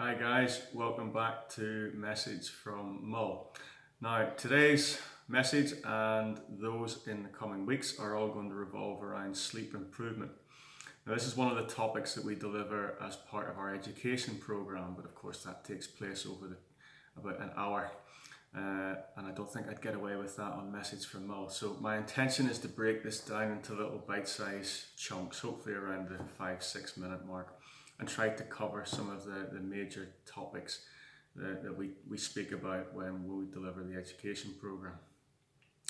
Hi guys, welcome back to Message from Mull. Now, today's message and those in the coming weeks are all going to revolve around sleep improvement. Now, this is one of the topics that we deliver as part of our education program, but of course that takes place over about an hour. And I don't think I'd get away with that on Message from Mull. So my intention is to break this down into little bite-sized chunks, hopefully around the 5-6 minute mark, and try to cover some of the major topics that we speak about when we deliver the education program.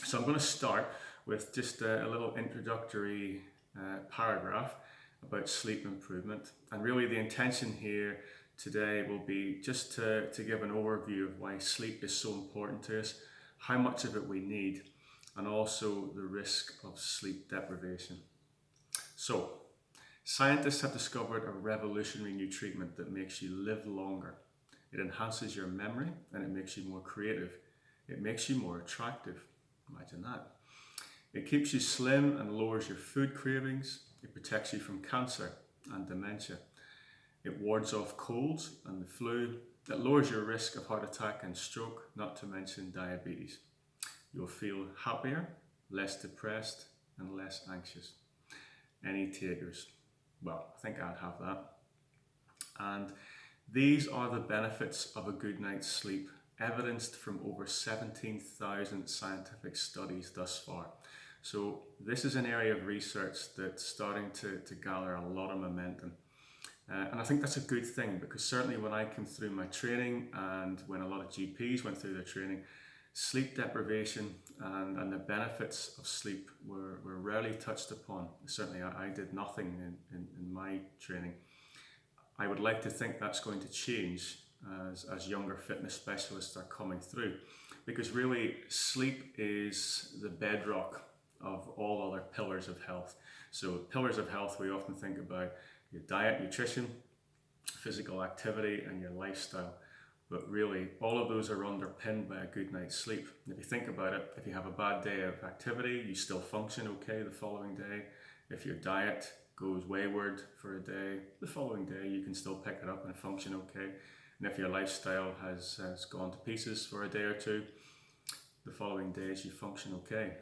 So I'm going to start with just a little introductory paragraph about sleep improvement. And really the intention here today will be just to give an overview of why sleep is so important to us, how much of it we need, and also the risk of sleep deprivation. So, scientists have discovered a revolutionary new treatment that makes you live longer. It enhances your memory and it makes you more creative. It makes you more attractive. Imagine that. It keeps you slim and lowers your food cravings. It protects you from cancer and dementia. It wards off colds and the flu. It lowers your risk of heart attack and stroke, not to mention diabetes. You'll feel happier, less depressed, and less anxious. Any takers? Well, I think I'd have that. And these are the benefits of a good night's sleep, evidenced from over 17,000 scientific studies thus far. So this is an area of research that's starting to gather a lot of momentum. And I think that's a good thing, because certainly when I came through my training and when a lot of GPs went through their training, sleep deprivation and the benefits of sleep were rarely touched upon. Certainly I did nothing in my training. I would like to think that's going to change as younger fitness specialists are coming through, because really sleep is the bedrock of all other pillars of health. So pillars of health, we often think about your diet, nutrition, physical activity, and your lifestyle. But really, all of those are underpinned by a good night's sleep. If you think about it, if you have a bad day of activity, you still function okay the following day. If your diet goes wayward for a day, the following day you can still pick it up and function okay. And if your lifestyle has gone to pieces for a day or two, the following days you function okay.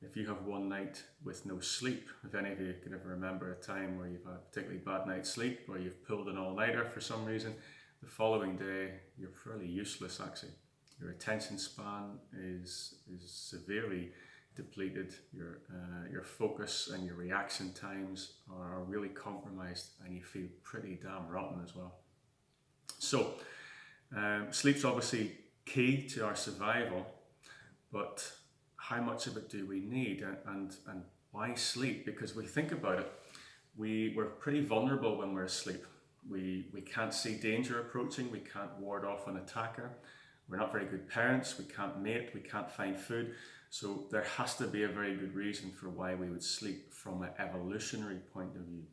If you have one night with no sleep, if any of you can ever remember a time where you've had a particularly bad night's sleep, or you've pulled an all-nighter for some reason, the following day you're fairly useless actually. Your attention span is severely depleted, your focus and your reaction times are really compromised, and you feel pretty damn rotten as well. So sleep's obviously key to our survival, but how much of it do we need, and why sleep? Because we think about it, we're pretty vulnerable when we're asleep. We can't see danger approaching, we can't ward off an attacker, we're not very good parents, we can't mate, we can't find food. So there has to be a very good reason for why we would sleep from an evolutionary point of view.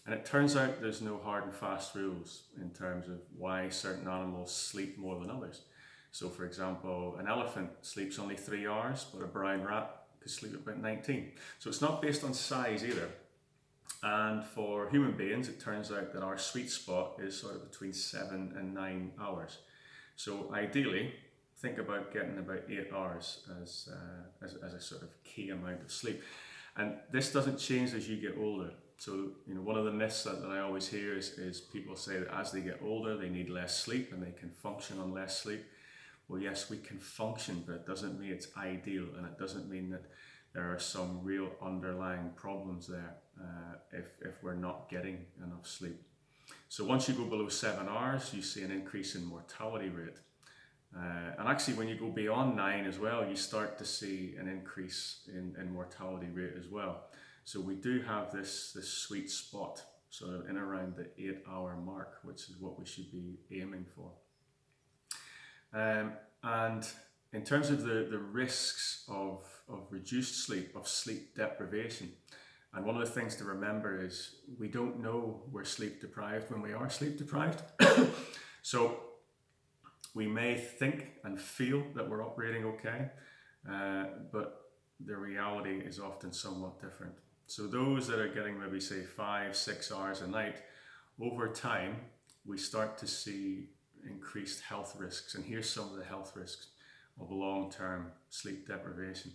And it turns out there's no hard and fast rules in terms of why certain animals sleep more than others. So for example, an elephant sleeps only 3 hours, but a brown rat could sleep about 19. So it's not based on size either. And for human beings, it turns out that our sweet spot is sort of between 7 and 9 hours. So ideally, think about getting about 8 hours as a sort of key amount of sleep. And this doesn't change as you get older. So, one of the myths that I always hear is people say that as they get older, they need less sleep and they can function on less sleep. Well, yes, we can function, but it doesn't mean it's ideal, and it doesn't mean that there are some real underlying problems there if we're not getting enough sleep. So once you go below 7 hours, you see an increase in mortality rate. And actually, when you go beyond 9 as well, you start to see an increase in mortality rate as well. So we do have this sweet spot, sort of in around the 8-hour mark, which is what we should be aiming for. And in terms of the risks of reduced sleep, of sleep deprivation, and one of the things to remember is we don't know we're sleep deprived when we are sleep deprived. So we may think and feel that we're operating okay, but the reality is often somewhat different. So those that are getting maybe say 5-6 hours a night, over time we start to see increased health risks. And here's some of the health risks of long-term sleep deprivation.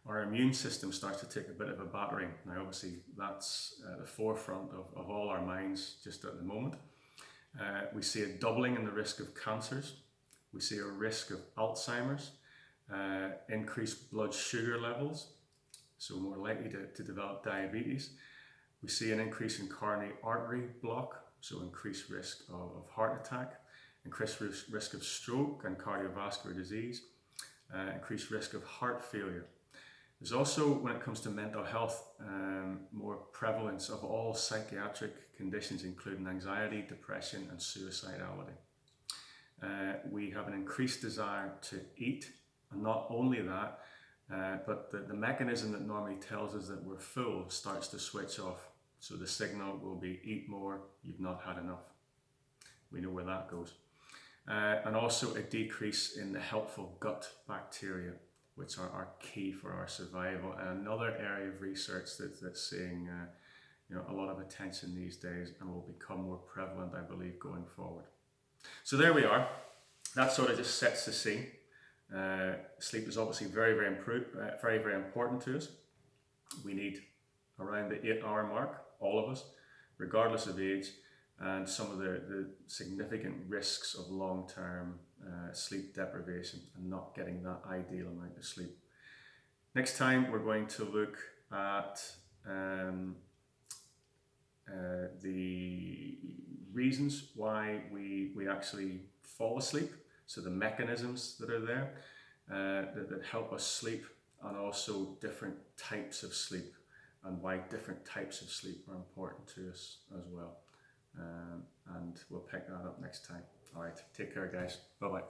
Our immune system starts to take a bit of a battering. Now, obviously, that's at the forefront of all our minds just at the moment. We see a doubling in the risk of cancers. We see a risk of Alzheimer's, increased blood sugar levels, so more likely to develop diabetes. We see an increase in coronary artery block, so increased risk of heart attack, increased risk of stroke and cardiovascular disease, increased risk of heart failure. There's also, when it comes to mental health, more prevalence of all psychiatric conditions, including anxiety, depression, and suicidality. We have an increased desire to eat, and not only that, but the mechanism that normally tells us that we're full starts to switch off. So the signal will be eat more, you've not had enough. We know where that goes. And also a decrease in the helpful gut bacteria, which are key for our survival. And another area of research that's seeing a lot of attention these days and will become more prevalent, I believe, going forward. So there we are. That sort of just sets the scene. Sleep is obviously very, very important to us. We need around the 8-hour mark, all of us, regardless of age, and some of the significant risks of long-term sleep deprivation and not getting that ideal amount of sleep. Next time we're going to look at the reasons why we actually fall asleep, so the mechanisms that are there that help us sleep, and also different types of sleep and why different types of sleep are important to us as well. And we'll pick that up next time. All right, take care, guys. Bye-bye.